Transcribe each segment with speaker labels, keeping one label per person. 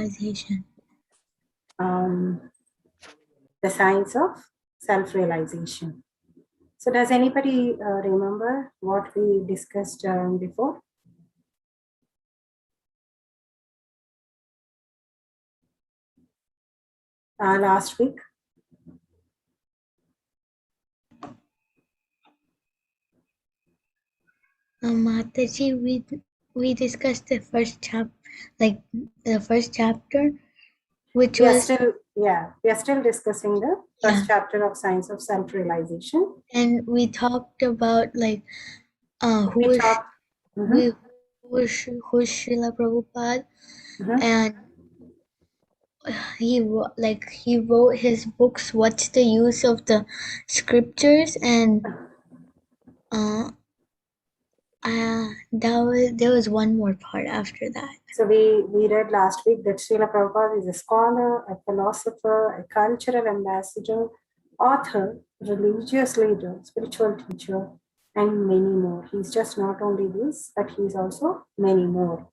Speaker 1: Relization.
Speaker 2: The science of self-realization. So does anybody remember what we discussed before? Last week?
Speaker 1: Mataji, we discussed the first chapter, which
Speaker 2: we
Speaker 1: was
Speaker 2: are still discussing the first chapter of science of self-realization.
Speaker 1: And we talked about who is Srila Prabhupada, and he wrote his books. What's the use of the scriptures? And there was one more part after that.
Speaker 2: So we read last week that Srila Prabhupada is a scholar, a philosopher, a cultural ambassador, author, religious leader, spiritual teacher, and many more. He's just not only this, but he's also many more.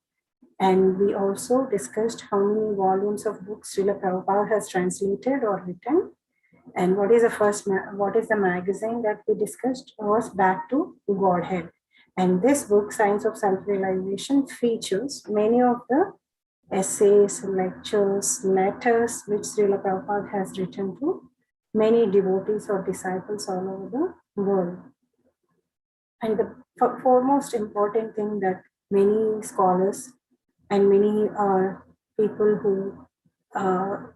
Speaker 2: And we also discussed how many volumes of books Srila Prabhupada has translated or written. And what is the magazine that we discussed was Back to Godhead. And this book, Science of Self-Realization, features many of the essays, lectures, letters which Srila Prabhupada has written to many devotees or disciples all over the world. And the foremost important thing that many scholars and many people who are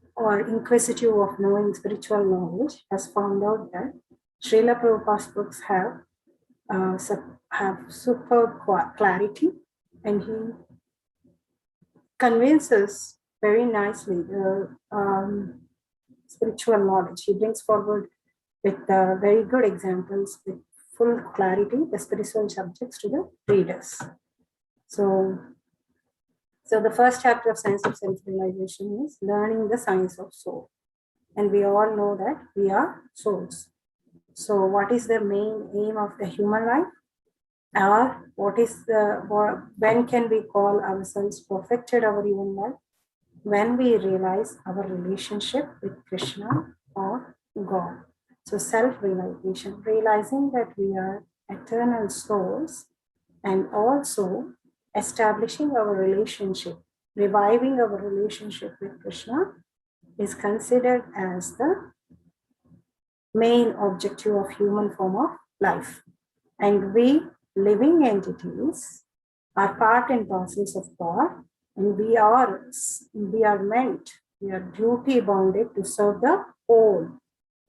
Speaker 2: inquisitive of knowing spiritual knowledge has found out that Srila Prabhupada's books have superb clarity, and he convinces very nicely the spiritual knowledge. He brings forward with very good examples, with full clarity, the spiritual subjects to the readers. So the first chapter of Science of Self-Realization is learning the science of soul. And we all know that we are souls. So what is the main aim of the human life? Or when can we call ourselves perfected our human life? When we realize our relationship with Krishna or God. So self-realization, realizing that we are eternal souls, and also establishing our relationship, reviving our relationship with Krishna is considered as the main objective of human form of life. And we living entities are part and parcels of God, and we are duty bounded to serve the whole.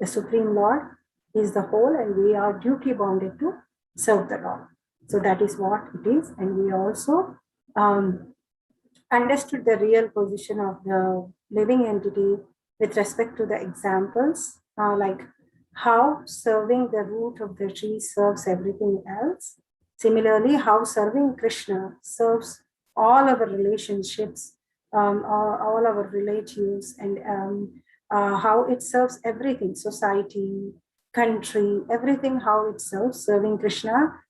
Speaker 2: The Supreme Lord is the whole, and we are duty bounded to serve the Lord. So that is what it is. And we also understood the real position of the living entity with respect to the examples, like how serving the root of the tree serves everything else. Similarly, how serving Krishna serves all our relationships, all our relatives, and how it serves everything, society, country, everything, how it serves. Serving Krishna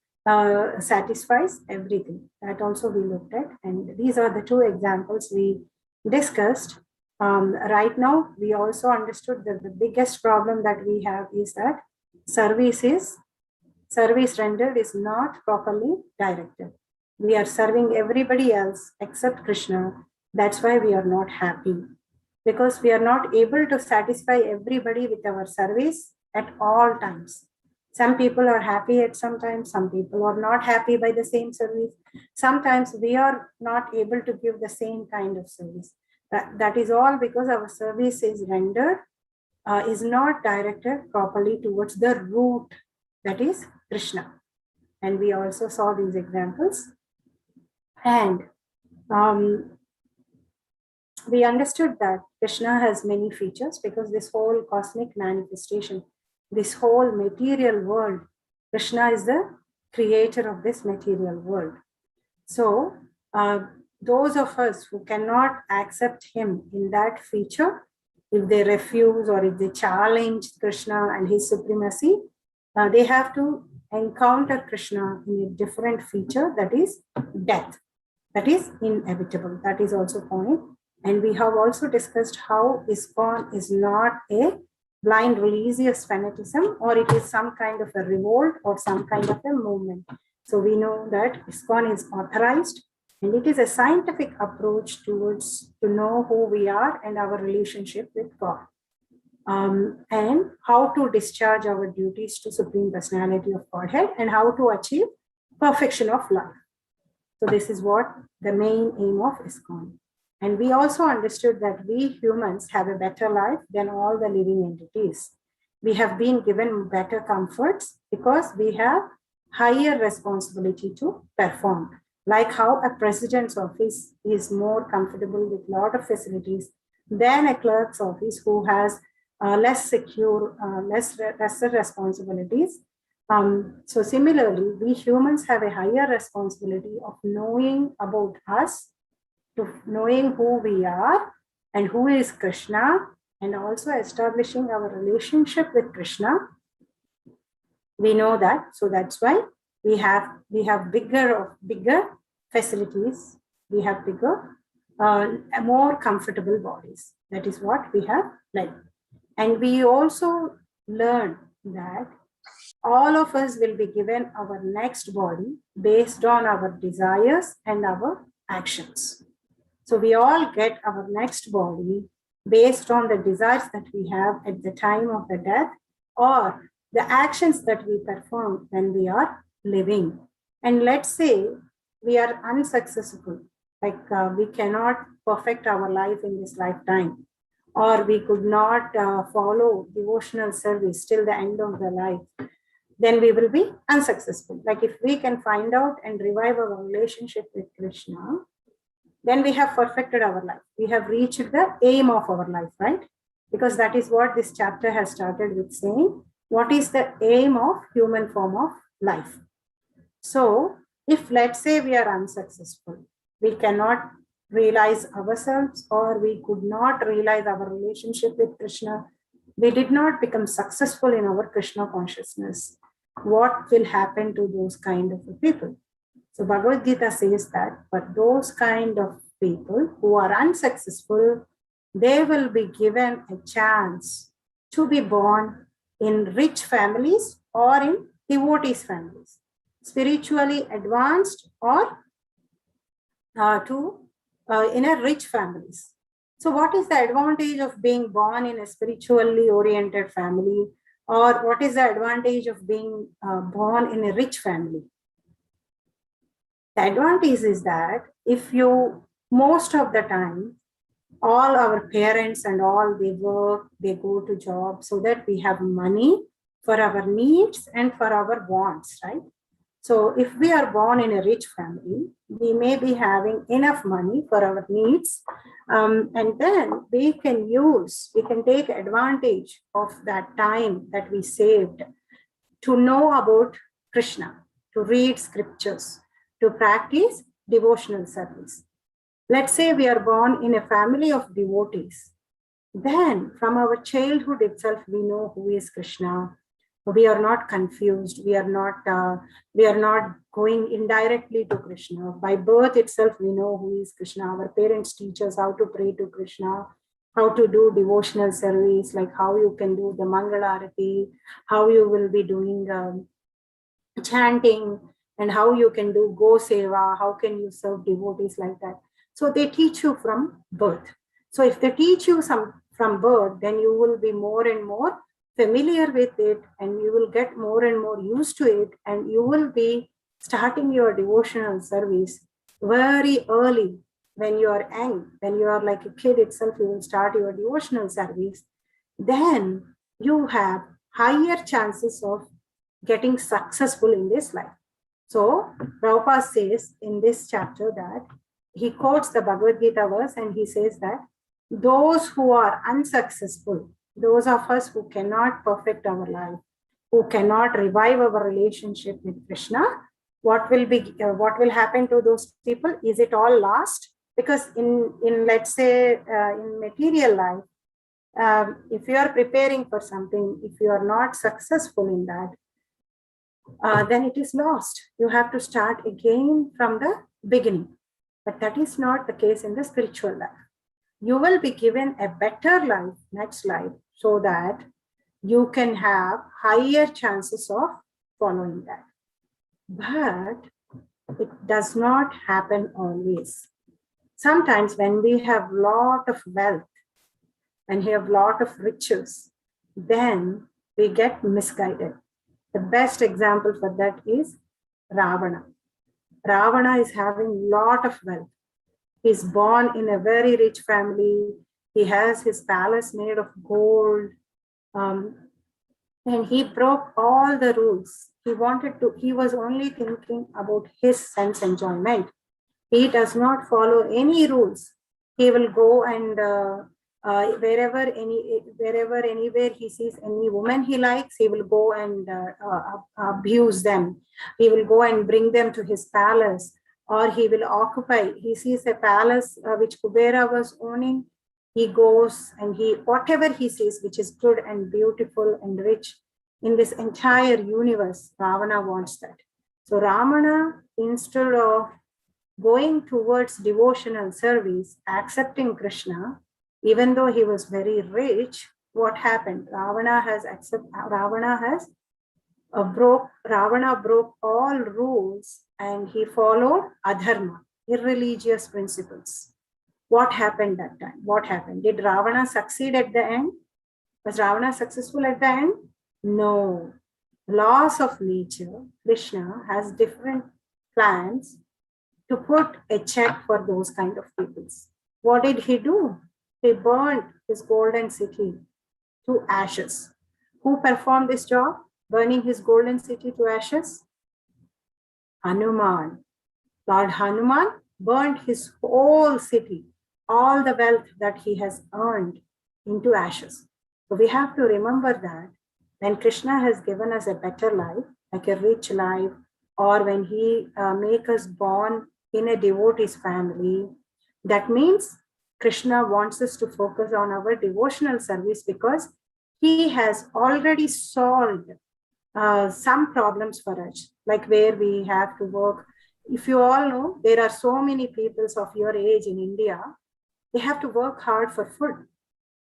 Speaker 2: satisfies everything. That also we looked at. And these are the two examples we discussed. Right now, we also understood that the biggest problem that we have is that service rendered is not properly directed. We are serving everybody else except Krishna. That's why we are not happy, because we are not able to satisfy everybody with our service at all times. Some people are happy at some time, some people are not happy by the same service. Sometimes we are not able to give the same kind of service. That is all because our service is rendered, is not directed properly towards the root, that is Krishna. And we also saw these examples. And we understood that Krishna has many features, because this whole cosmic manifestation, this whole material world, Krishna is the creator of this material world. So those of us who cannot accept him in that feature, if they refuse or if they challenge Krishna and his supremacy, they have to encounter Krishna in a different feature, that is death. That is inevitable. That is also point. And we have also discussed how ISKCON is not a blind religious fanaticism, or it is some kind of a revolt or some kind of a movement. So we know that ISKCON is authorized, and it is a scientific approach towards to know who we are and our relationship with God, and how to discharge our duties to Supreme Personality of Godhead, and how to achieve perfection of life. So this is what the main aim of ISKCON. And we also understood that we humans have a better life than all the living entities. We have been given better comforts because we have higher responsibility to perform. Like how a president's office is more comfortable with a lot of facilities than a clerk's office who has less secure, lesser responsibilities. So similarly, we humans have a higher responsibility of knowing about us, to knowing who we are and who is Krishna, and also establishing our relationship with Krishna. We know that, so that's why we have bigger facilities, we have bigger, more comfortable bodies. That is what we have learned. And we also learned that all of us will be given our next body based on our desires and our actions. So we all get our next body based on the desires that we have at the time of the death, or the actions that we perform when we are living. And let's say we are unsuccessful, like we cannot perfect our life in this lifetime, or we could not follow devotional service till the end of the life, then we will be unsuccessful. Like if we can find out and revive our relationship with Krishna, then we have perfected our life. We have reached the aim of our life, right? Because that is what this chapter has started with saying. What is the aim of human form of life? So if let's say we are unsuccessful, we cannot realize ourselves, or we could not realize our relationship with Krishna, we did not become successful in our Krishna consciousness, what will happen to those kind of people? So Bhagavad Gita says that for those kind of people who are unsuccessful, they will be given a chance to be born in rich families or in devotees families, spiritually advanced or in a rich families. So what is the advantage of being born in a spiritually oriented family, or what is the advantage of being born in a rich family? The advantage is that if you, most of the time, all our parents and all, they work, they go to job so that we have money for our needs and for our wants, right? So if we are born in a rich family, we may be having enough money for our needs, and then we can take advantage of that time that we saved to know about Krishna, to read scriptures, to practice devotional service. Let's say we are born in a family of devotees. Then from our childhood itself, we know who is Krishna. We are not confused. We are not going indirectly to Krishna. By birth itself, we know who is Krishna. Our parents teach us how to pray to Krishna, how to do devotional service, like how you can do the Mangala Arati, how you will be doing chanting, and how you can do Go Seva, how can you serve devotees, like that. So they teach you from birth. So if they teach you some from birth, then you will be more and more familiar with it, and you will get more and more used to it, and you will be starting your devotional service very early. When you are young, when you are like a kid itself, you will start your devotional service. Then you have higher chances of getting successful in this life. So Prabhupada says in this chapter that he quotes the Bhagavad Gita verse, and he says that those who are unsuccessful, those of us who cannot perfect our life, who cannot revive our relationship with Krishna, what will happen to those people? Is it all lost? Because in let's say in material life, if you are preparing for something, if you are not successful in that, then it is lost. You have to start again from the beginning. But that is not the case in the spiritual life. you will be given a better life, next life, so that you can have higher chances of following that. But it does not happen always. Sometimes when we have lot of wealth and we have lot of riches, then we get misguided. The best example for that is Ravana. Ravana is having lot of wealth. He's born in a very rich family. He has his palace made of gold. And he broke all the rules. He was only thinking about his sense enjoyment. He does not follow any rules. He will go and anywhere he sees any woman he likes, he will go and abuse them. He will go and bring them to his palace, or he will occupy. He sees a palace which Kubera was owning. He goes and whatever he sees, which is good and beautiful and rich in this entire universe, Ravana wants that. So Ravana, instead of going towards devotional service, accepting Krishna, even though he was very rich, what happened? Ravana broke all rules and he followed adharma, irreligious principles. What happened that time? What happened? Did Ravana succeed at the end? Was Ravana successful at the end? No. Laws of nature, Krishna has different plans to put a check for those kind of peoples. What did he do? He burned his golden city to ashes. Who performed this job? Burning his golden city to ashes? Hanuman. Lord Hanuman burned his whole city, all the wealth that he has earned, into ashes. So we have to remember that when Krishna has given us a better life, like a rich life, or when he make us born in a devotee's family, that means Krishna wants us to focus on our devotional service because he has already solved some problems for us, like where we have to work. If you all know, there are so many people of your age in India, they have to work hard for food,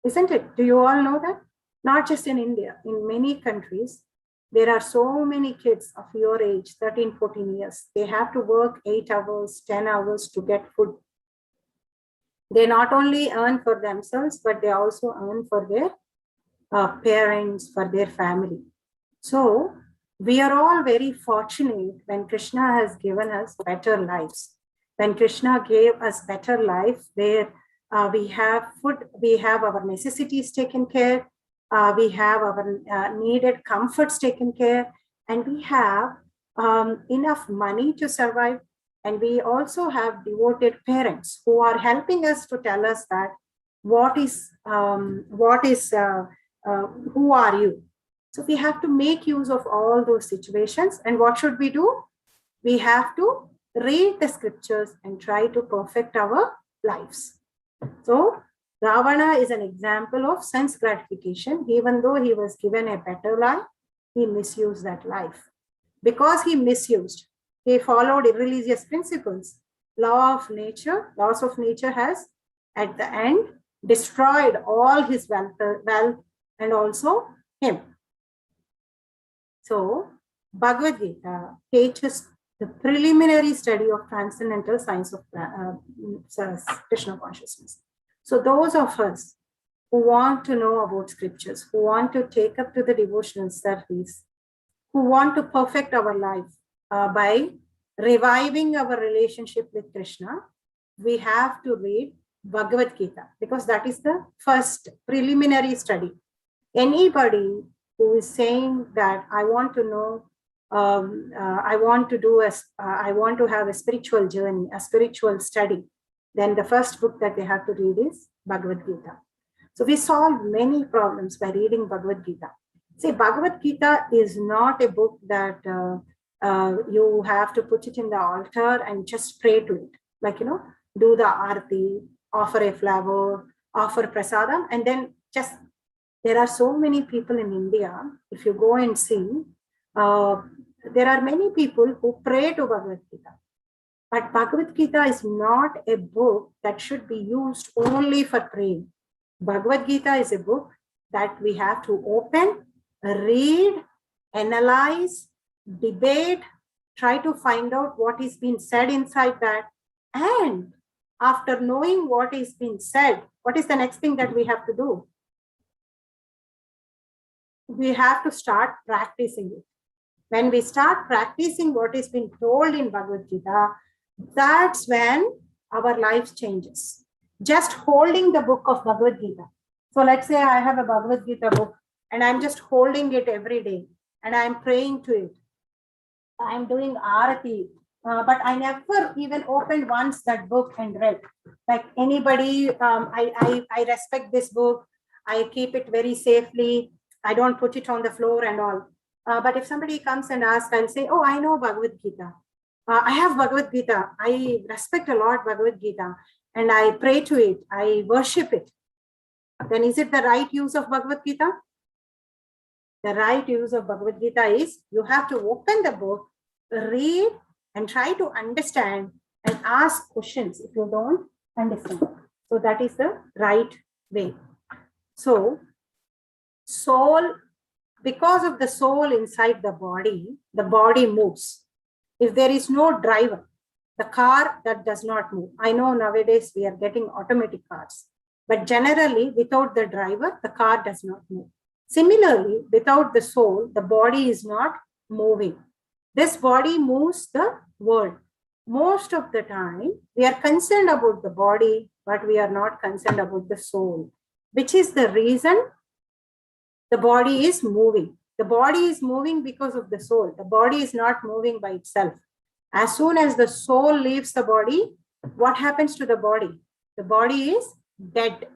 Speaker 2: isn't it? Do you all know that? Not just in India, in many countries, there are so many kids of your age, 13, 14 years. They have to work 8 hours, 10 hours to get food. They not only earn for themselves, but they also earn for their parents, for their family. So we are all very fortunate when Krishna has given us better lives. When Krishna gave us better life, where we have food, we have our necessities taken care, we have our needed comforts taken care, and we have enough money to survive. And we also have devoted parents who are helping us to tell us that who are you? So we have to make use of all those situations. And what should we do? We have to read the scriptures and try to perfect our lives. So Ravana is an example of sense gratification. Even though he was given a better life, he misused that life. Because he misused, he followed irreligious principles. Laws of nature has, at the end, destroyed all his wealth and also him. So, Bhagavad Gita teaches the preliminary study of transcendental science of Krishna consciousness. So, those of us who want to know about scriptures, who want to take up to the devotional service, who want to perfect our life by reviving our relationship with Krishna, we have to read Bhagavad Gita, because that is the first preliminary study. Anybody who is saying that I want to know, I want to have a spiritual journey, a spiritual study, then the first book that they have to read is Bhagavad Gita. So we solve many problems by reading Bhagavad Gita. See, Bhagavad Gita is not a book that you have to put it in the altar and just pray to it. Like, do the arati, offer a flower, offer prasadam, and then just, there are so many people in India, if you go and see, there are many people who pray to Bhagavad Gita. But Bhagavad Gita is not a book that should be used only for praying. Bhagavad Gita is a book that we have to open, read, analyze, debate, try to find out what is being said inside that. And after knowing what is being said, what is the next thing that we have to do? We have to start practicing it. When we start practicing what is being told in Bhagavad Gita, that's when our life changes. Just holding the book of Bhagavad Gita. So let's say I have a Bhagavad Gita book and I'm just holding it every day and I'm praying to it. I'm doing Arati, but I never even opened once that book and read. Like anybody, I respect this book. I keep it very safely. I don't put it on the floor and all. But if somebody comes and asks, I'll say, oh, I know Bhagavad Gita. I have Bhagavad Gita. I respect a lot Bhagavad Gita and I pray to it. I worship it. Then is it the right use of Bhagavad Gita? The right use of Bhagavad Gita is you have to open the book, read and try to understand and ask questions if you don't understand. So that is the right way. So soul, because of the soul inside the body moves. If there is no driver, the car that does not move. I know nowadays we are getting automatic cars, but generally without the driver, the car does not move. Similarly, without the soul, the body is not moving. This body moves the world. Most of the time, we are concerned about the body, but we are not concerned about the soul, which is the reason the body is moving. The body is moving because of the soul. The body is not moving by itself. As soon as the soul leaves the body, what happens to the body? The body is dead.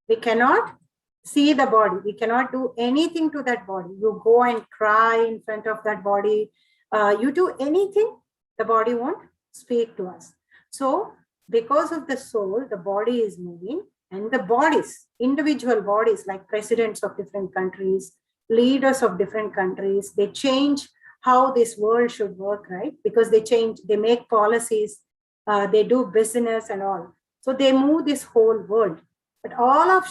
Speaker 2: We cannot see the body. We cannot do anything to that body. You go and cry in front of that body. You do anything, the body won't speak to us. So because of the soul, the body is moving, and the bodies, individual bodies like presidents of different countries, leaders of different countries, they change how this world should work, right? Because they change, they make policies, they do business and all. So they move this whole world. But all of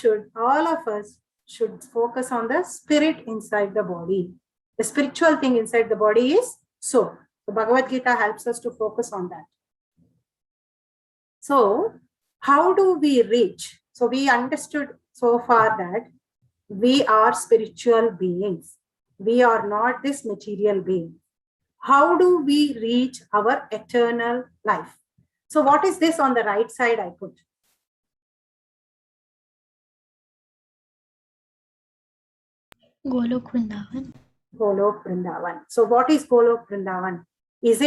Speaker 2: us should focus on the spirit inside the body. The spiritual thing inside the body is soul. The Bhagavad Gita helps us to focus on that. So how do we reach? So we understood so far that we are spiritual beings. We are not this material being. How do we reach our eternal life? So what is this on the right side I put?
Speaker 1: Golok Vrindavan.
Speaker 2: Golok Vrindavan. So what is Golok Vrindavan? Is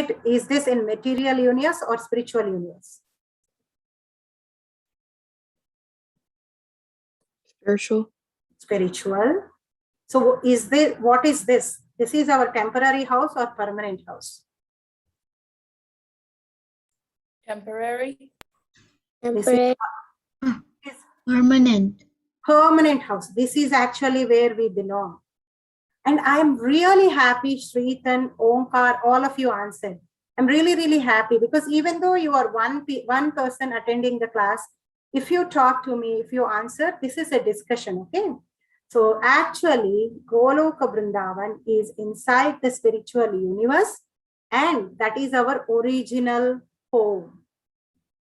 Speaker 2: this in material universe or spiritual universe? Spiritual. So what is this? This is our temporary house or permanent house?
Speaker 3: Temporary.
Speaker 1: Permanent.
Speaker 2: Permanent house. This is actually where we belong. And I'm really happy, Sritan, Omkar, all of you answered. I'm really, really happy because even though you are one person attending the class, if you talk to me, if you answer, this is a discussion, okay? So actually, Goloka Vrindavan is inside the spiritual universe, and that is our original home.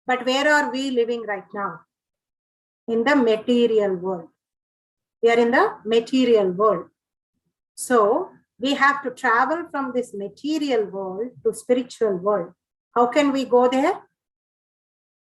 Speaker 2: But where are we living right now? In the material world. We are in the material world. So we have to travel from this material world to spiritual world. How can we go there?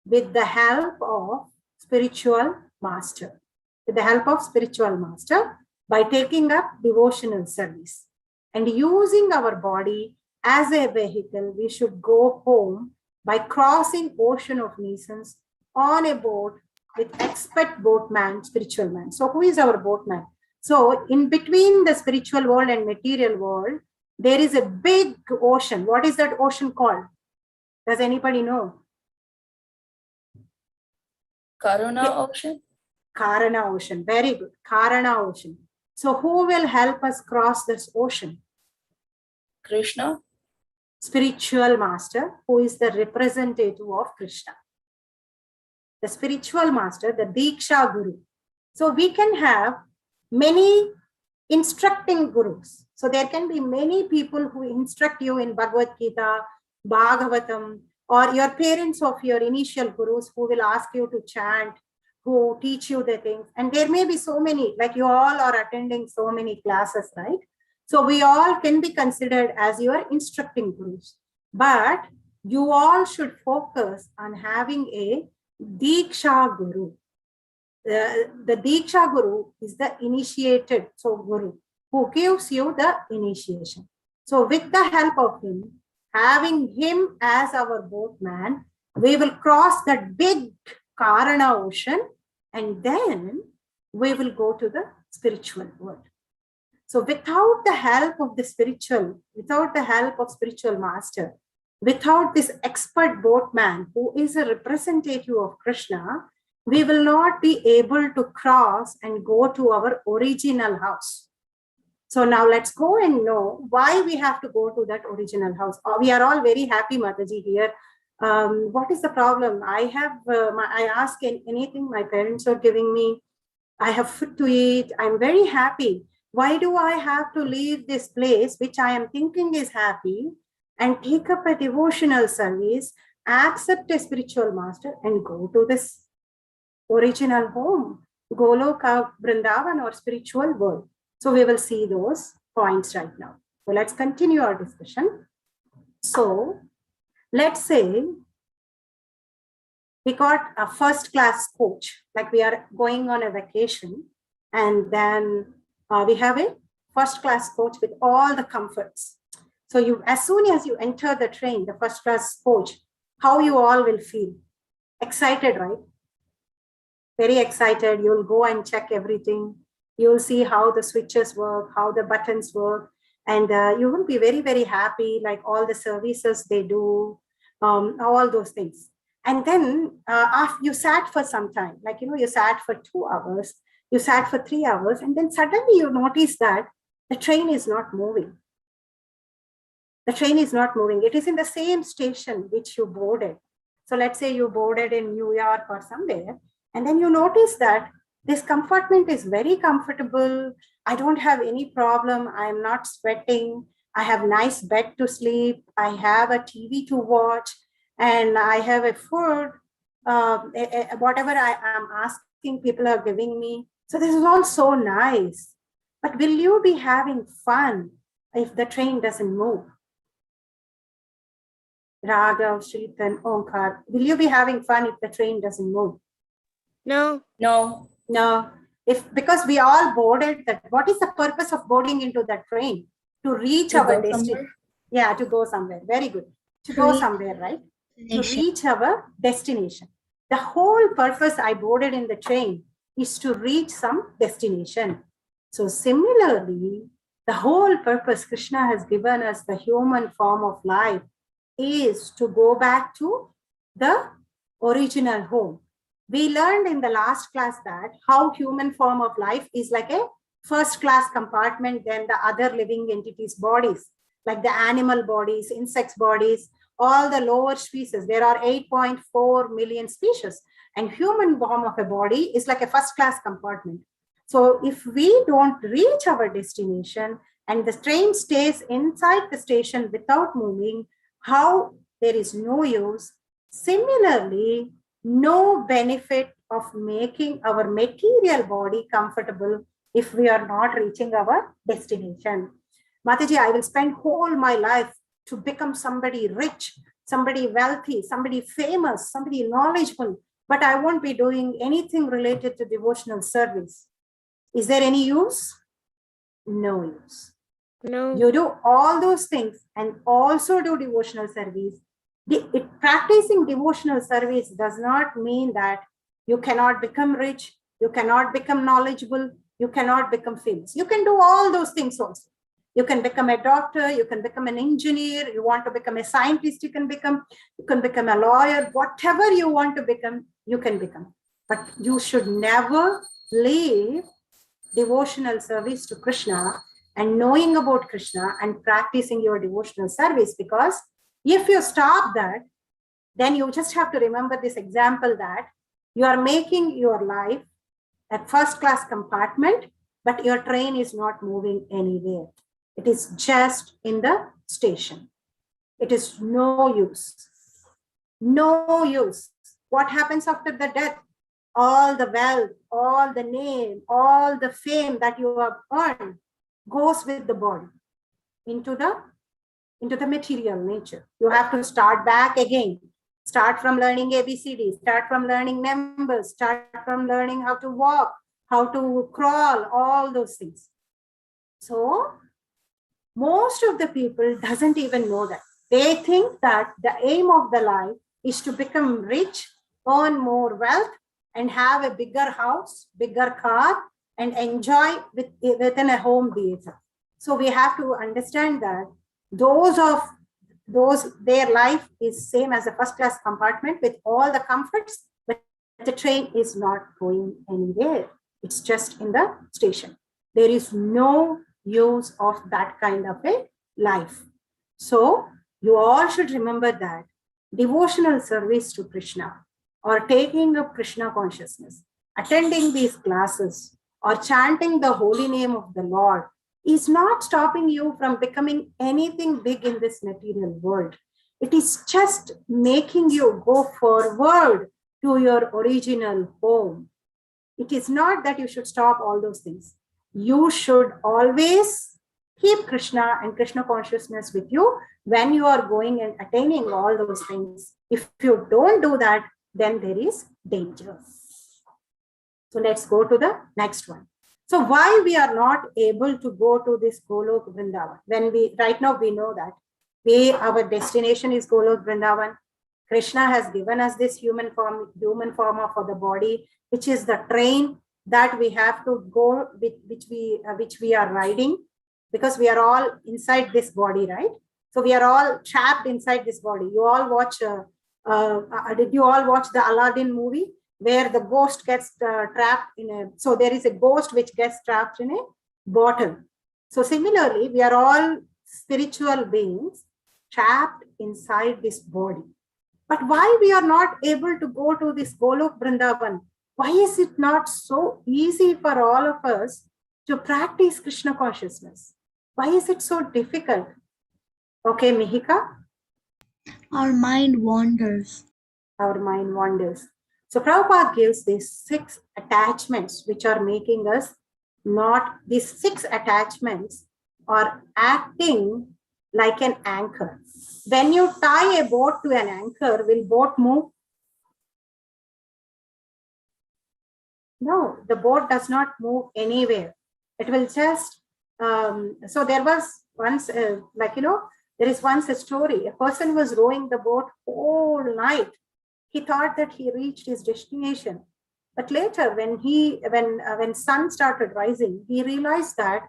Speaker 2: With the help of spiritual master. With the help of spiritual master, by taking up devotional service and using our body as a vehicle, we should go home by crossing ocean of nations on a boat with expert boatman, spiritual man. So who is our boatman? So in between the spiritual world and material world, there is a big ocean. What is that ocean called? Does anybody know?
Speaker 3: Karuna Ocean.
Speaker 2: Karana Ocean. Very good. Karana Ocean. So who will help us cross this ocean?
Speaker 3: Krishna.
Speaker 2: spiritual master who is the representative of Krishna. The spiritual master, the Diksha Guru. So we can have many instructing gurus. So there can be many people who instruct you in Bhagavad Gita, Bhagavatam, or your parents of your initial gurus who will ask you to chant, who teach you the things. And there may be so many, like you all are attending so many classes, right? So we all can be considered as your instructing gurus. But you all should focus on having a Diksha Guru. The Diksha Guru is the initiated, so Guru, who gives you the initiation. So with the help of him, having him as our boatman, we will cross that big Karana ocean, and then we will go to the spiritual world. So without the help of the spiritual, without the help of spiritual master, without this expert boatman who is a representative of Krishna, we will not be able to cross and go to our original house. So now let's go and know why we have to go to that original house. We are all very happy, Mataji, here. What is the problem? I have, I ask anything my parents are giving me. I have food to eat. I'm very happy. Why do I have to leave this place, which I am thinking is happy, and take up a devotional service, accept a spiritual master, and go to this original home, Goloka, Vrindavan, or spiritual world? So we will see those points right now. So let's continue our discussion. So let's say we got a first class coach, like we are going on a vacation, and then we have a first class coach with all the comforts. So you, as soon as you enter the train, the first class coach, how you all will feel? Excited, right? Very excited. You'll go and check everything. You'll see how the switches work, how the buttons work, and you will be very, very happy, like all the services they do, all those things. And then after you sat for some time, like, you sat for 2 hours, you sat for 3 hours, and then suddenly you notice that the train is not moving. The train is not moving. It is in the same station which you boarded. So let's say you boarded in New York or somewhere, and then you notice that this compartment is very comfortable. I don't have any problem. I am not sweating. I have nice bed to sleep. I have a TV to watch, and I have a food, whatever I am asking, people are giving me. So this is all so nice. But will you be having fun if the train doesn't move? Raghav, Shritan, Omkar, will you be having fun if the train doesn't move?
Speaker 1: No.
Speaker 3: No.
Speaker 2: No. Because we all boarded that. What is the purpose of boarding into that train? To reach our destination. Yeah, to go somewhere. Very good. To go somewhere, right? To reach our destination. The whole purpose I boarded in the train is to reach some destination. So similarly, the whole purpose Krishna has given us, the human form of life, is to go back to the original home. We learned in the last class that how human form of life is like a first class compartment than the other living entities' bodies, like the animal bodies, insects bodies, all the lower species. There are 8.4 million species, and human form of a body is like a first class compartment. So if we don't reach our destination and the train stays inside the station without moving, how there is no use. Similarly, no benefit of making our material body comfortable if we are not reaching our destination. Mataji, I will spend whole my life to become somebody rich, somebody wealthy, somebody famous, somebody knowledgeable, but I won't be doing anything related to devotional service. Is there any use? No use.
Speaker 1: No.
Speaker 2: You do all those things and also do devotional service. Practicing devotional service does not mean that you cannot become rich, you cannot become knowledgeable, you cannot become famous. You can do all those things also. You can become a doctor, you can become an engineer, you want to become a scientist, you can become a lawyer, whatever you want to become, you can become. But you should never leave devotional service to Krishna and knowing about Krishna and practicing your devotional service, because If you stop that, then you just have to remember this example that you are making your life a first-class compartment, but your train is not moving anywhere. It is just in the station. It is no use. No use. What happens after the death? All the wealth, all the name, all the fame that you have earned goes with the body into the material nature. You have to start back again. Start from learning ABCD, start from learning numbers, start from learning how to walk, how to crawl, all those things. So most of the people doesn't even know that. They think that the aim of the life is to become rich, earn more wealth, and have a bigger house, bigger car, and enjoy within a home theater. So we have to understand that their life is same as a first-class compartment with all the comforts, but the train is not going anywhere. It's just in the station. There is no use of that kind of a life. So you all should remember that devotional service to Krishna, or taking up Krishna consciousness, attending these classes, or chanting the holy name of the Lord is not stopping you from becoming anything big in this material world. It is just making you go forward to your original home. It is not that you should stop all those things. You should always keep Krishna and Krishna consciousness with you when you are going and attaining all those things. If you don't do that, then there is danger. So let's go to the next one. So why we are not able to go to this Golok Vrindavan? When right now we know that our destination is Golok Vrindavan. Krishna has given us this human form for the body, which is the train that we have to go with, which we are riding, because we are all inside this body, right? So we are all trapped inside this body. You all watch, did you all watch the Aladdin movie, where the ghost gets trapped in a, so there is a ghost which gets trapped in a bottle. So similarly, we are all spiritual beings trapped inside this body. But why we are not able to go to this Golok Vrindavan? Why is it not so easy for all of us to practice Krishna consciousness? Why is it so difficult? Okay, Mihika?
Speaker 1: Our mind wanders.
Speaker 2: Our mind wanders. So Prabhupada gives these 6 attachments which are making us not, these 6 attachments are acting like an anchor. When you tie a boat to an anchor, will boat move? No, the boat does not move anywhere. It will just, so there was once, there is once a story. A person was rowing the boat all night. He thought that he reached his destination. But later, when sun started rising, he realized that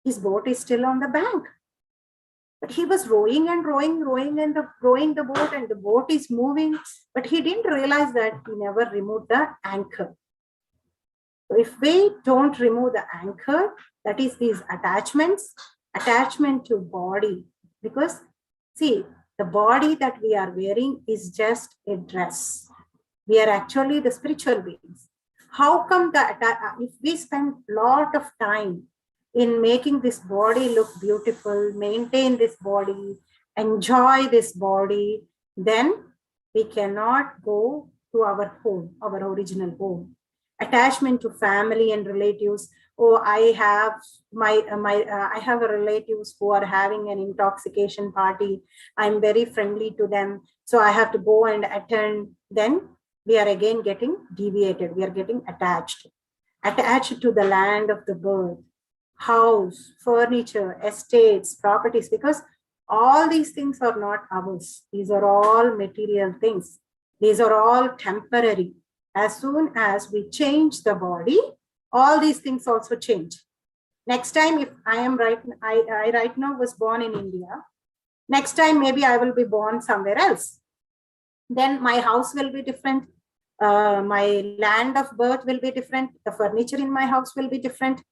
Speaker 2: his boat is still on the bank. But he was rowing and rowing the boat, and the boat is moving. But he didn't realize that he never removed the anchor. So if we don't remove the anchor, that is these attachment to body, because see, the body that we are wearing is just a dress. We are actually the spiritual beings. How come that if we spend a lot of time in making this body look beautiful, maintain this body, enjoy this body, then we cannot go to our home, our original home. Attachment to family and relatives. Oh, I have I have a relatives who are having an intoxication party. I'm very friendly to them, so I have to go and attend. Then we are again getting deviated. We are getting attached to the land of the birth, house, furniture, estates, properties, because all these things are not ours. These are all material things. These are all temporary. As soon as we change the body, all these things also change. Next time, if I am I right now was born in India, next time maybe I will be born somewhere else. Then my house will be different. My land of birth will be different. The furniture in my house will be different.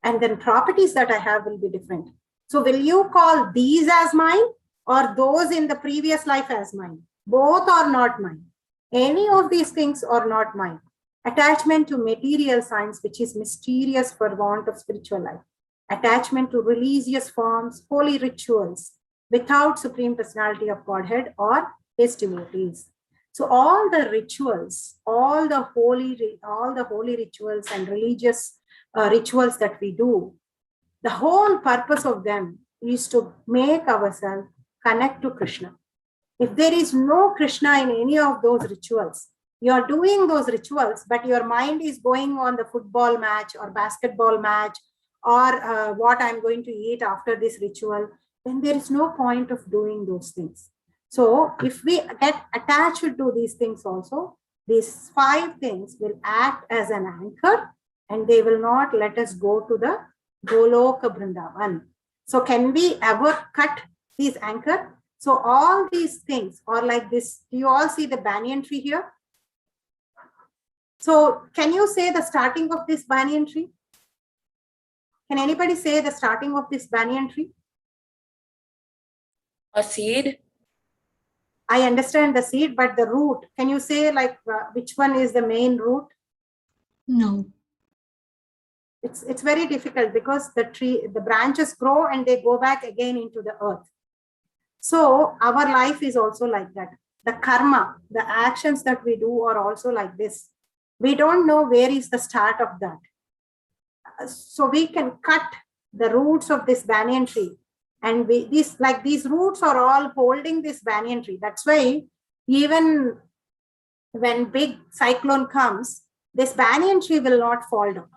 Speaker 2: And then properties that I have will be different. So will you call these as mine? or those in the previous life as mine. Both are not mine. Any of these things are not mine. Attachment to material science, which is mysterious for want of spiritual life. Attachment to religious forms, holy rituals, without Supreme Personality of Godhead or his devotees. So all the rituals, all the holy rituals and religious rituals that we do, the whole purpose of them is to make ourselves connect to Krishna. If there is no Krishna in any of those rituals, you are doing those rituals, but your mind is going on the football match or basketball match or what I'm going to eat after this ritual, then there is no point of doing those things. So if we get attached to these things also, these 5 things will act as an anchor and they will not let us go to the Goloka Vrindavan. So can we ever cut these anchor? So all these things are like this. Do you all see the banyan tree here? So can you say the starting of this banyan tree? Can anybody say the starting of this banyan tree?
Speaker 3: A seed?
Speaker 2: I understand the seed, but the root, can you say like which one is the main root?
Speaker 1: No.
Speaker 2: It's very difficult because the branches grow and they go back again into the earth. So our life is also like that. The karma, the actions that we do are also like this. We don't know where is the start of that. So we can cut the roots of this banyan tree. And these roots are all holding this banyan tree. That's why even when big cyclone comes, this banyan tree will not fall down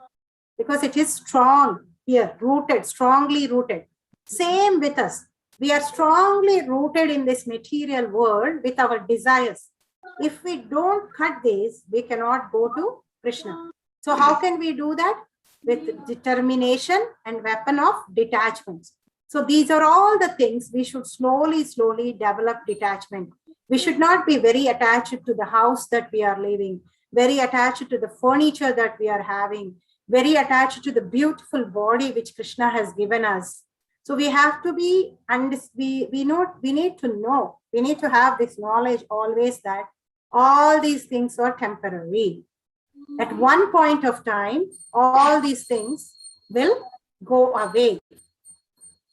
Speaker 2: because it is strong here, rooted, strongly rooted. Same with us. We are strongly rooted in this material world with our desires. If we don't cut this, we cannot go to Krishna. So how can we do that? With determination and weapon of detachment. So these are all the things we should slowly develop detachment. We should not be very attached to the house that we are living, very attached to the furniture that we are having, very attached to the beautiful body which Krishna has given us. So we have to be, and we need to know, we need to have this knowledge always that all these things are temporary. At one point of time, all these things will go away.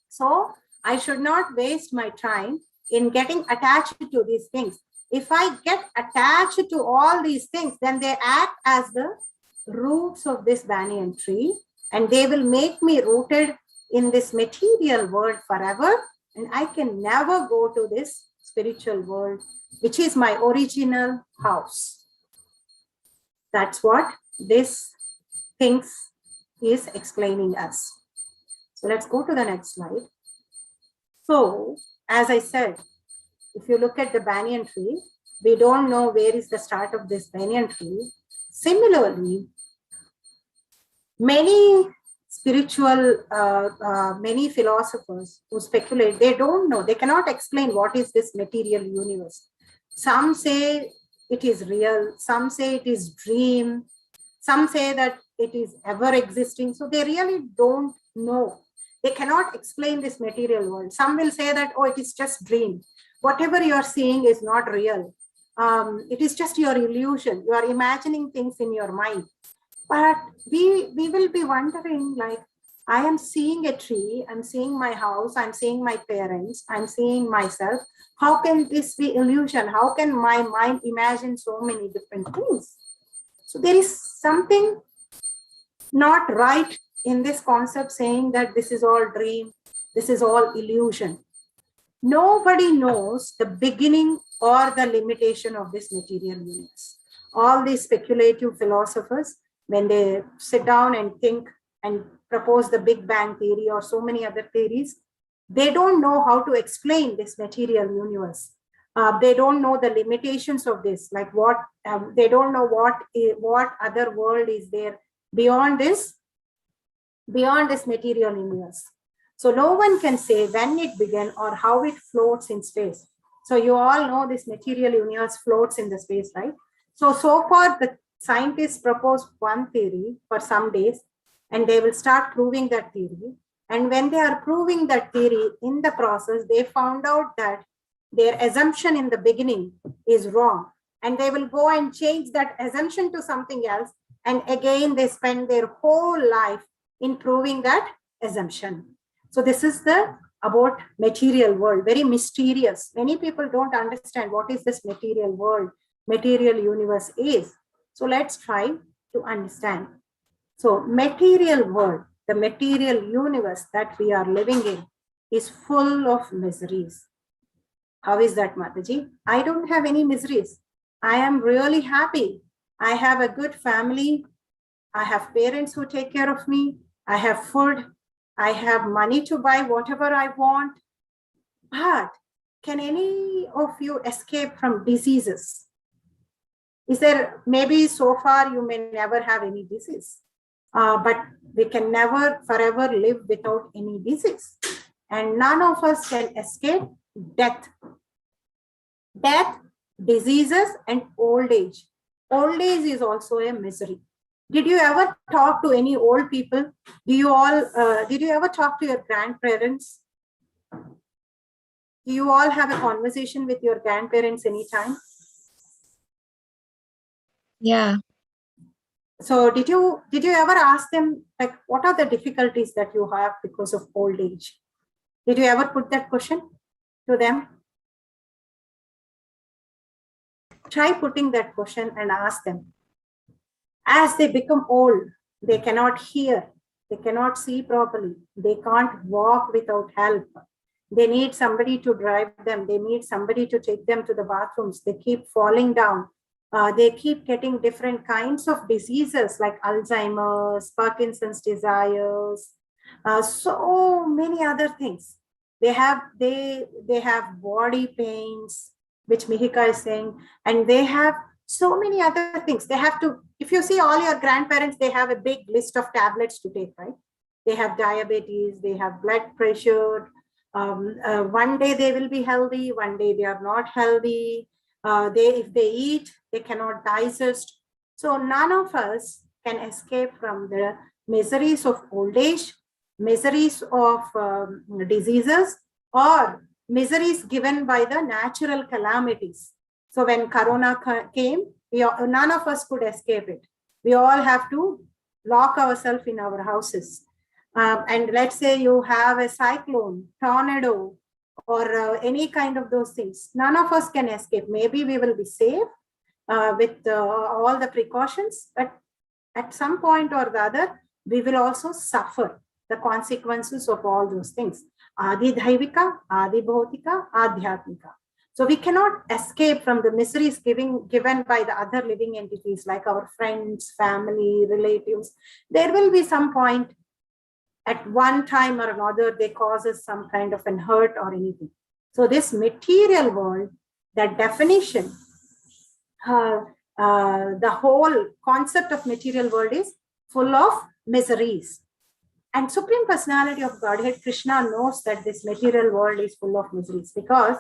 Speaker 2: So I should not waste my time in getting attached to these things. If I get attached to all these things, then they act as the roots of this banyan tree and they will make me rooted in this material world forever, and I can never go to this spiritual world, which is my original house. That's what this things is explaining us. So let's go to the next slide. So as I said, if you look at the banyan tree, we don't know where is the start of this banyan tree. Similarly, many spiritual, many philosophers who speculate, they don't know, they cannot explain what is this material universe. Some say it is real, some say it is dream, some say that it is ever existing. So they really don't know. They cannot explain this material world. Some will say that, oh, it is just dream. Whatever you are seeing is not real. It is just your illusion. You are imagining things in your mind. But we will be wondering, like, I am seeing a tree, I'm seeing my house, I'm seeing my parents, I'm seeing myself. How can this be illusion? How can my mind imagine so many different things? So there is something not right in this concept saying that this is all dream, this is all illusion. Nobody knows the beginning or the limitation of this material universe. All these speculative philosophers, when they sit down and think and propose the Big Bang theory or so many other theories, they don't know how to explain this material universe. They don't know the limitations of this, like what, they don't know what other world is there beyond this material universe. So no one can say when it began or how it floats in space. So you all know this material universe floats in the space, right? So far the scientists propose one theory for some days and they will start proving that theory. And when they are proving that theory in the process, they found out that their assumption in the beginning is wrong. And they will go and change that assumption to something else. And again, they spend their whole life in proving that assumption. So this is the about material world, very mysterious. Many people don't understand what is this material world, material universe is. So let's try to understand. So material world, the material universe that we are living in is full of miseries. How is that, Mataji? I don't have any miseries. I am really happy. I have a good family. I have parents who take care of me. I have food. I have money to buy whatever I want. But can any of you escape from diseases? Is there, maybe so far you may never have any disease, but we can never forever live without any disease. And none of us can escape death. Death, diseases, and old age. Old age is also a misery. Did you ever talk to any old people? Did you ever talk to your grandparents? Do you all have a conversation with your grandparents anytime?
Speaker 1: Yeah.
Speaker 2: So did you ever ask them, like, what are the difficulties that you have because of old age? Did you ever put that question to them? Try putting that question and ask them. As they become old, they cannot hear, they cannot see properly, they can't walk without help. They need somebody to drive them, they need somebody to take them to the bathrooms, they keep falling down. They keep getting different kinds of diseases like Alzheimer's, Parkinson's disease, so many other things. They have body pains, which Mihika is saying, and they have so many other things. They have to, if you see all your grandparents, they have a big list of tablets to take, right? They have diabetes, they have blood pressure. One day they will be healthy, one day they are not healthy. If they eat, they cannot digest. So none of us can escape from the miseries of old age, miseries of diseases, or miseries given by the natural calamities. So when Corona came, none of us could escape it. We all have to lock ourselves in our houses. And let's say you have a cyclone, tornado, or any kind of those things. None of us can escape. Maybe we will be safe with all the precautions, but at some point or the other, we will also suffer the consequences of all those things. Adi dhaivika, adi bhautika, adhyatmika. So we cannot escape from the miseries given by the other living entities like our friends, family, relatives. There will be some point at one time or another, they cause us some kind of an hurt or anything. So this material world, that definition, the whole concept of material world is full of miseries. And Supreme Personality of Godhead, Krishna, knows that this material world is full of miseries because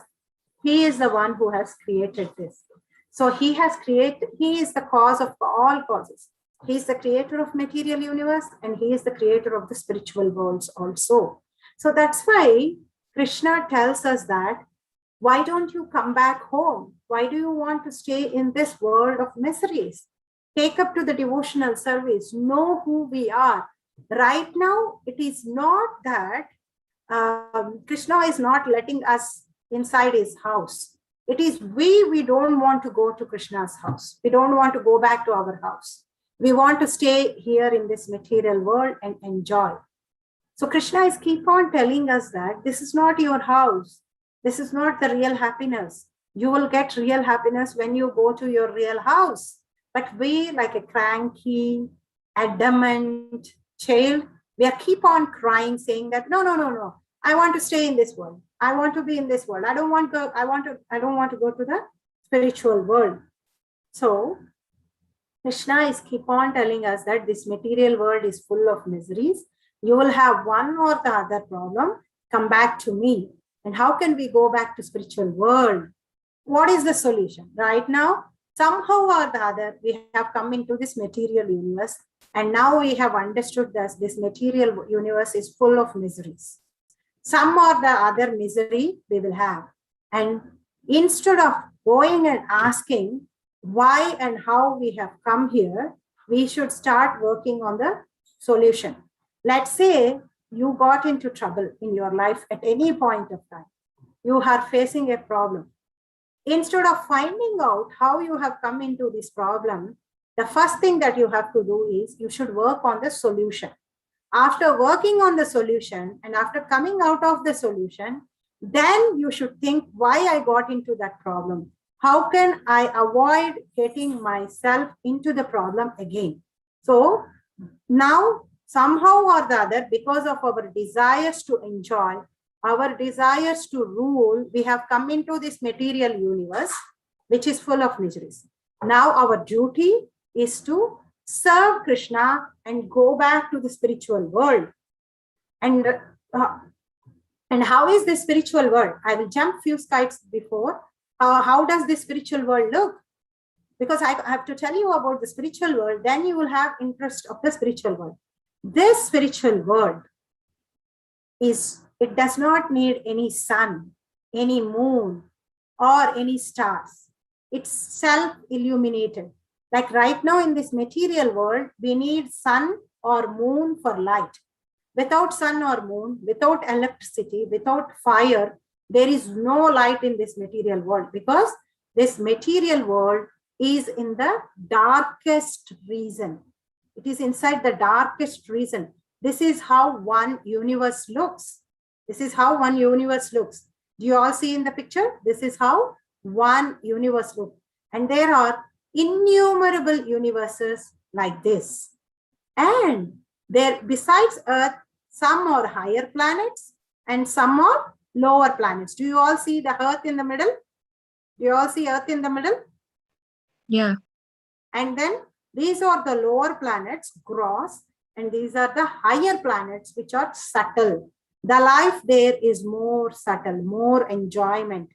Speaker 2: he is the one who has created this. So he is the cause of all causes. He is the creator of material universe and he is the creator of the spiritual worlds also. So that's why Krishna tells us that, why don't you come back home? Why do you want to stay in this world of miseries? Take up to the devotional service, know who we are. Right now, it is not that Krishna is not letting us inside his house. It is we don't want to go to Krishna's house. We don't want to go back to our house. We want to stay here in this material world and enjoy. So Krishna is keep on telling us that this is not your house. This is not the real happiness. You will get real happiness when you go to your real house. But we, like a cranky, adamant child, we are keep on crying, saying that no. I want to stay in this world. I want to be in this world. I don't want to go to the spiritual world. So Krishna is keep on telling us that this material world is full of miseries. You will have one or the other problem. Come back to me. And how can we go back to spiritual world? What is the solution? Right now, somehow or the other, we have come into this material universe And now we have understood that this material universe is full of miseries. Some or the other misery we will have. And instead of going and asking why and how we have come here, we should start working on the solution. Let's say you got into trouble in your life at any point of time. You are facing a problem. Instead of finding out how you have come into this problem, the first thing that you have to do is you should work on the solution. After working on the solution and after coming out of the solution, then you should think why I got into that problem. How can I avoid getting myself into the problem again? So now somehow or the other, because of our desires to enjoy, our desires to rule, we have come into this material universe, which is full of miseries. Now our duty is to serve Krishna and go back to the spiritual world. And how is the spiritual world? I will jump few slides before. How does the spiritual world look? Because I have to tell you about the spiritual world, then you will have interest of the spiritual world. This spiritual world it does not need any sun, any moon, or any stars. It's self-illuminated. Like right now in this material world, we need sun or moon for light. Without sun or moon, without electricity, without fire, there is no light in this material world, because this material world is in the darkest region. It is inside the darkest region. This is how one universe looks. This is how one universe looks. Do you all see in the picture? This is how one universe looks. And there are innumerable universes like this. And there, besides Earth, some are higher planets and some are lower planets. Do you all see the Earth in the middle? Do you all see Earth in the middle?
Speaker 4: Yeah.
Speaker 2: And then these are the lower planets, gross, and these are the higher planets, which are subtle. The life there is more subtle, more enjoyment.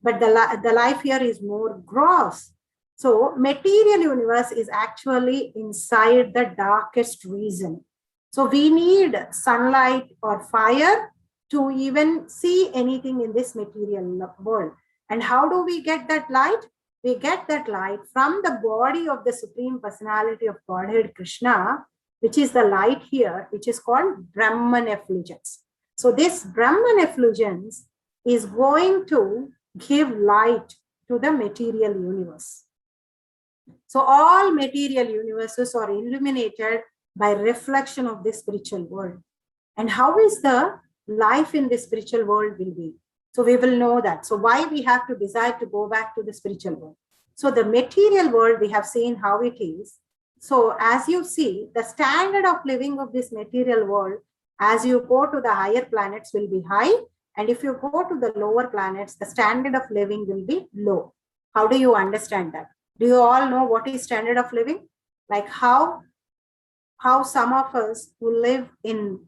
Speaker 2: But the life here is more gross. So material universe is actually inside the darkest region. So we need sunlight or fire to even see anything in this material world. And how do we get that light? We get that light from the body of the Supreme Personality of Godhead Krishna, which is the light here, which is called Brahman effulgence. So this Brahman effulgence is going to give light to the material universe. So all material universes are illuminated by reflection of this spiritual world. And how is the life in this spiritual world will be? So we will know that. So why we have to desire to go back to the spiritual world? So the material world, we have seen how it is. So as you see, the standard of living of this material world, as you go to the higher planets, will be high. And if you go to the lower planets, the standard of living will be low. How do you understand that? Do you all know what is standard of living? Like how some of us who live in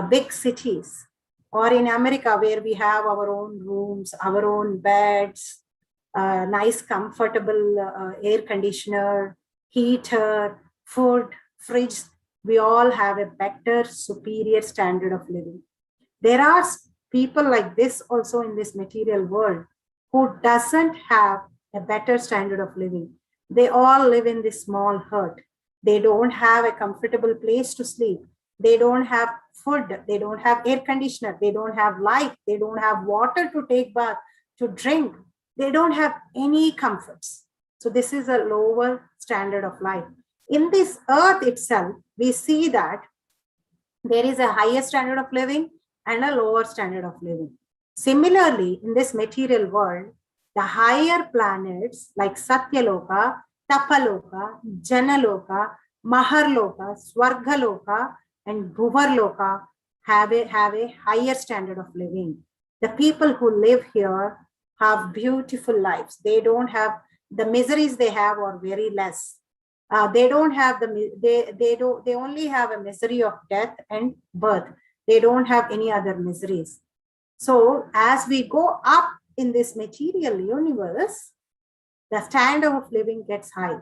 Speaker 2: big cities or in America, where we have our own rooms, our own beds, nice, comfortable air conditioner, heater, food, fridge, we all have a better, superior standard of living. There are people like this also in this material world who doesn't have a better standard of living. They all live in this small hut. They don't have a comfortable place to sleep. They don't have food. They don't have air conditioner. They don't have light. They don't have water to take bath, to drink. They don't have any comforts. So this is a lower standard of life. In this earth itself, we see that there is a higher standard of living and a lower standard of living. Similarly, in this material world, the higher planets like Satyaloka, Tapaloka, Janaloka, Maharloka, Swargaloka, and Bhuvarloka have a higher standard of living. The people who live here have beautiful lives. They don't have the miseries they have are very less. They don't have they only have a misery of death and birth. They don't have any other miseries. So as we go up in this material universe, the standard of living gets high.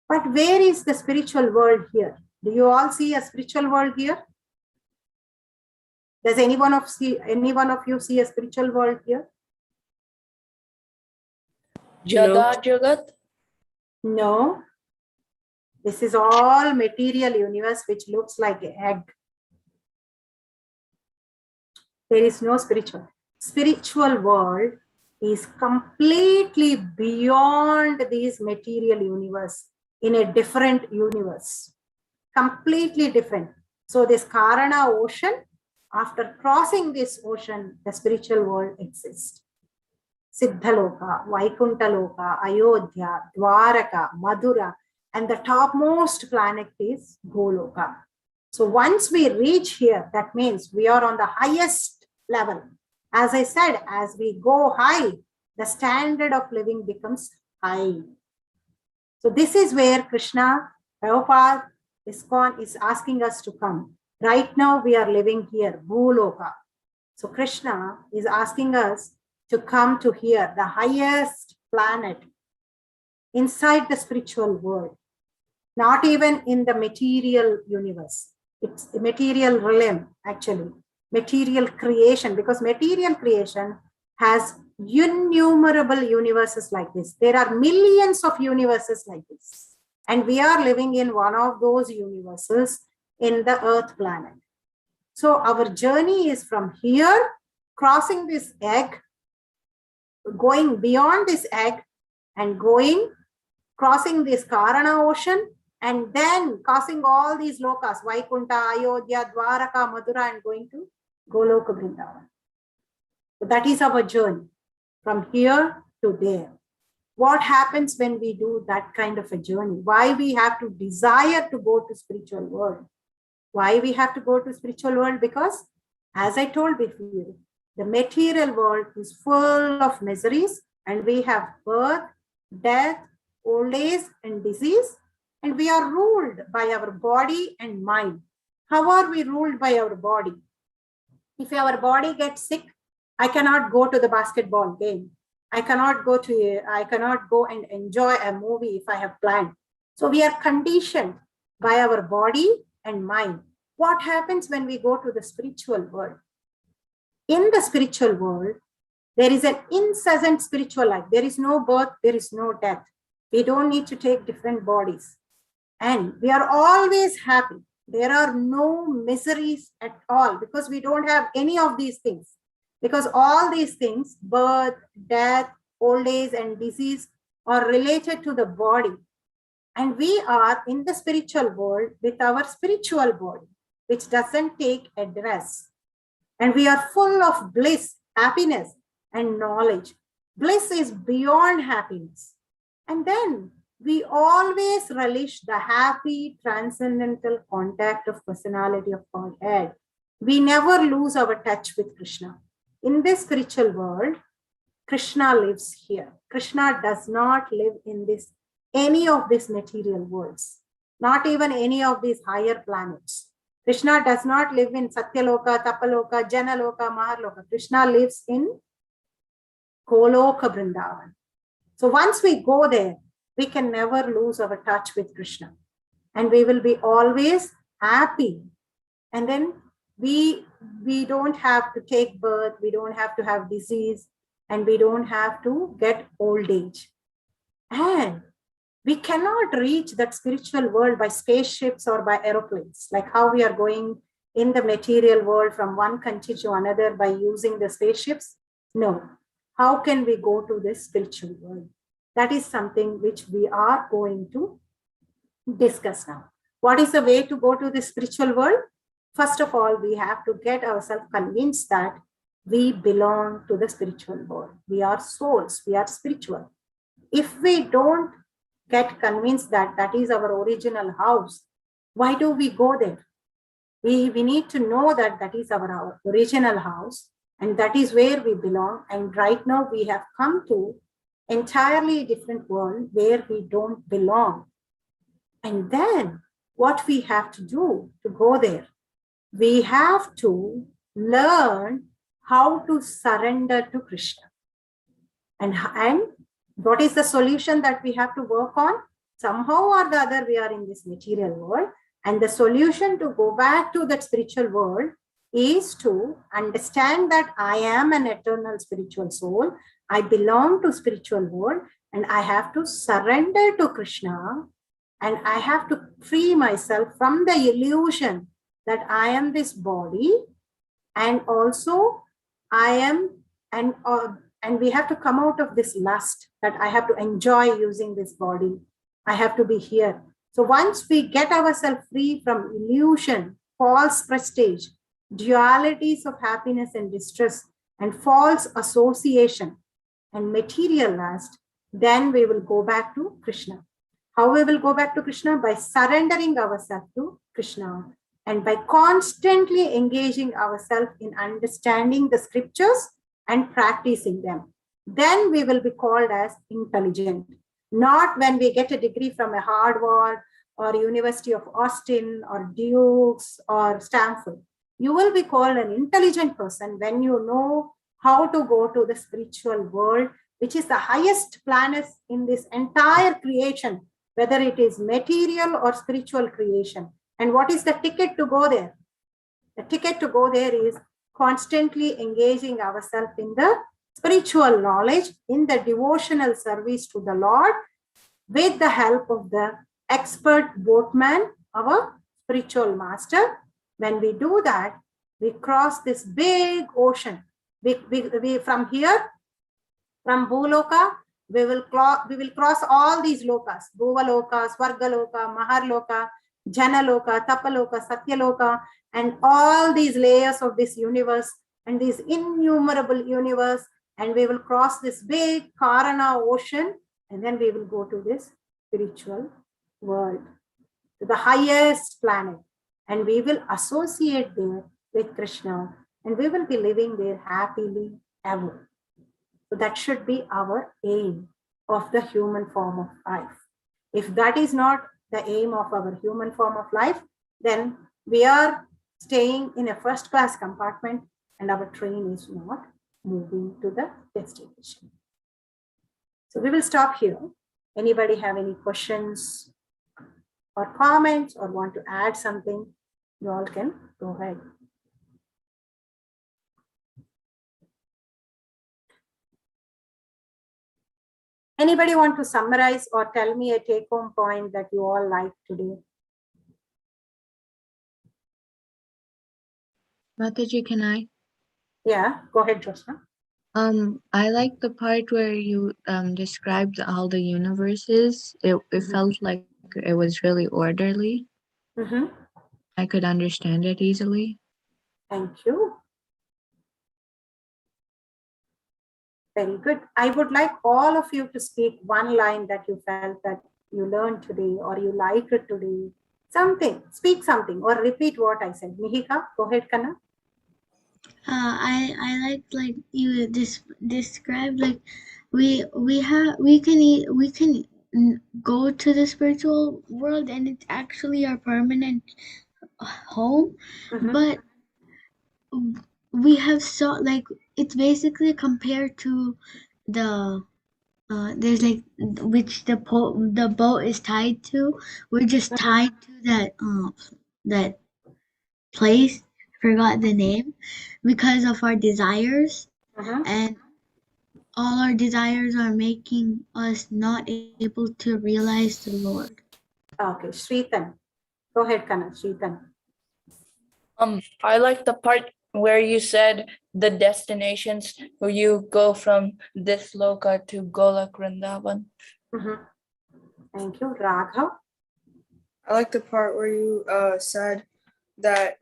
Speaker 2: But where is the spiritual world here? Do you all see a spiritual world here? Does any one of you see a spiritual world here?
Speaker 3: Jagat, Jagat.
Speaker 2: No. This is all material universe which looks like an egg. There is no spiritual. Spiritual world is completely beyond this material universe, in a different universe. Completely different. So this Karana ocean, after crossing this ocean, the spiritual world exists. Siddhaloka, Vaikuntaloka, Ayodhya, Dwaraka, Madhura, and the topmost planet is Goloka. So once we reach here, that means we are on the highest level. As I said, as we go high, the standard of living becomes high. So this is where Krishna, Prabhupada, ISKCON is asking us to come. Right now we are living here, Bhuloka. So Krishna is asking us to come to here, the highest planet, inside the spiritual world, not even in the material universe. It's the material realm, actually, material creation, because material creation has innumerable universes like this. There are millions of universes like this. And we are living in one of those universes in the Earth planet. So our journey is from here, crossing this egg, going beyond this egg and crossing this Karana ocean, and then crossing all these lokas, Vaikunta, Ayodhya, Dwaraka, Madhura, and going to Goloka Vrindavan. So that is our journey from here to there. What happens when we do that kind of a journey? Why we have to desire to go to spiritual world? Why we have to go to spiritual world? Because, as I told before, the material world is full of miseries, and we have birth, death, old age, and disease, and we are ruled by our body and mind. How are we ruled by our body? If our body gets sick, I cannot go to the basketball game. I cannot go and enjoy a movie if I have planned. So we are conditioned by our body and mind. What happens when we go to the spiritual world? In the spiritual world, there is an incessant spiritual life. There is no birth, there is no death. We don't need to take different bodies. And we are always happy. There are no miseries at all, because we don't have any of these things. Because all these things, birth, death, old age, and disease, are related to the body. And we are in the spiritual world with our spiritual body, which doesn't take a dress. And we are full of bliss, happiness, and knowledge. Bliss is beyond happiness. And then we always relish the happy, transcendental contact of personality of Godhead. We never lose our touch with Krishna. In this spiritual world, Krishna lives here. Krishna does not live in any of these material worlds, not even any of these higher planets. Krishna does not live in Satyaloka, Tapaloka, Janaloka, Maharloka. Krishna lives in Goloka Vrindavan. So once we go there, we can never lose our touch with Krishna. And we will be always happy. And then we don't have to take birth, we don't have to have disease, and we don't have to get old age. And we cannot reach that spiritual world by spaceships or by aeroplanes, like how we are going in the material world from one country to another by using the spaceships. No. How can we go to this spiritual world? That is something which we are going to discuss now. What is the way to go to the spiritual world? First of all, we have to get ourselves convinced that we belong to the spiritual world. We are souls, we are spiritual. If we don't get convinced that that is our original house, why do we go there? We need to know that that is our original house, and that is where we belong. And right now we have come to entirely different world where we don't belong. And then what we have to do to go there? We have to learn how to surrender to Krishna. And what is the solution that we have to work on? Somehow or the other, we are in this material world. And the solution to go back to that spiritual world is to understand that I am an eternal spiritual soul. I belong to spiritual world, and I have to surrender to Krishna, and I have to free myself from the illusion that I am this body, and also I am, and we have to come out of this lust that I have to enjoy using this body. I have to be here. So once we get ourselves free from illusion, false prestige, dualities of happiness and distress, and false association and material lust, then we will go back to Krishna. How we will go back to Krishna? By surrendering ourselves to Krishna, and by constantly engaging ourselves in understanding the scriptures and practicing them. Then we will be called as intelligent. Not when we get a degree from a Harvard or University of Austin or Duke's or Stanford. You will be called an intelligent person when you know how to go to the spiritual world, which is the highest planet in this entire creation, whether it is material or spiritual creation. And what is the ticket to go there? The ticket to go there is constantly engaging ourselves in the spiritual knowledge, in the devotional service to the Lord, with the help of the expert boatman, our spiritual master. When we do that, we cross this big ocean. We from here, from Bhuloka, we will cross all these lokas: Bhuvaloka, Swargaloka, Maharloka, Janaloka, Tapaloka, Satyaloka, and all these layers of this universe and this innumerable universe. And we will cross this big Karana ocean, and then we will go to this spiritual world, to the highest planet. And we will associate there with Krishna, and we will be living there happily ever. So that should be our aim of the human form of life. If that is not the aim of our human form of life, then we are staying in a first-class compartment and our train is not moving to the destination. So we will stop here. Anybody have any questions or comments or want to add something? You all can go ahead. Anybody want to summarize or tell me a take-home point that you all like today?
Speaker 4: Mataji, can I?
Speaker 2: Yeah, go ahead, Josna.
Speaker 4: I like the part where you described all the universes. It felt like it was really orderly. I could understand it easily.
Speaker 2: Thank you. Very good. I would like all of you to speak one line that you felt that you learned today or you liked it today. Something, speak something or repeat what I said. Mihika, go ahead, Kanna.
Speaker 1: I like you described like we can go to the spiritual world and it's actually our permanent home, but we have so like it's basically compared to the there's like which the boat is tied to. We're just tied to that place. Forgot the name because of our desires, and all our desires are making us not able to realize the Lord.
Speaker 2: Okay, Shritan. Go ahead, Kanna. Shritan.
Speaker 3: I like the part where you said the destinations where you go from this loka to Golak Vrindavan.
Speaker 2: Thank you. Raghav.
Speaker 5: I like the part where you said that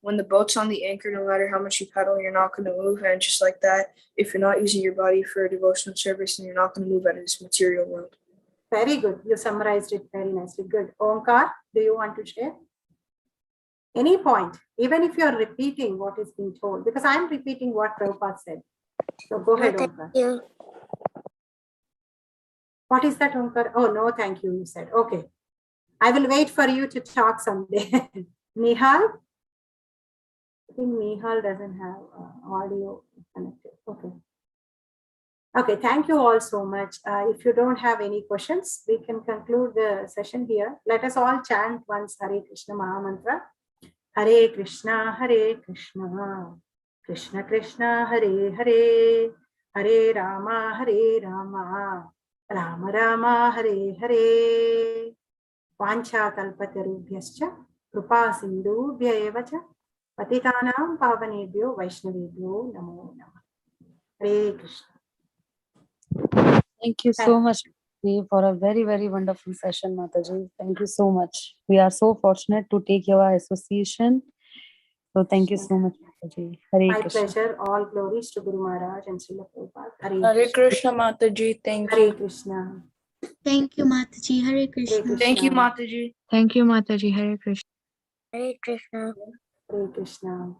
Speaker 5: when the boat's on the anchor, no matter how much you paddle, you're not going to move. And just like that, if you're not using your body for devotional service, then you're not going to move out of this material world.
Speaker 2: Very good. You summarized it very nicely. Good. Omkar, do you want to share? Any point, even if you're repeating what is being told, because I'm repeating what Prabhupada said. So go ahead, Omkar.
Speaker 6: Yeah.
Speaker 2: What is that, Omkar? Oh, no, thank you, you said. Okay. I will wait for you to talk someday. Nihal? I think Nihal doesn't have audio connected. Okay. Okay, thank you all so much. If you don't have any questions, we can conclude the session here. Let us all chant once Hare Krishna Mahamantra. Hare Krishna, Krishna Krishna, Hare Hare, Hare Rama, Rama Rama, Hare Hare. Vancha kalpatarubhyascha, Krupa sindhubhya eva cha, Patitanam pavanebhyo Vaishnavebhyo namo namah. Hare Krishna.
Speaker 6: Thank you so much for a very, very wonderful session, Mataji. Thank you so much. We are so fortunate to take your association. So thank you so much, Mataji. Hare
Speaker 2: My
Speaker 6: Krishna.
Speaker 2: pleasure. All glories to Guru Maharaj and Srila Prabhupada.
Speaker 3: Hare Krishna, Mataji. Thank
Speaker 2: Hare
Speaker 3: you.
Speaker 2: Krishna.
Speaker 1: Thank you, Mataji. Hare Krishna.
Speaker 3: Thank you, Mataji.
Speaker 4: Thank you, Mataji. Hare Krishna.
Speaker 1: Hare Krishna.
Speaker 2: Hare Krishna.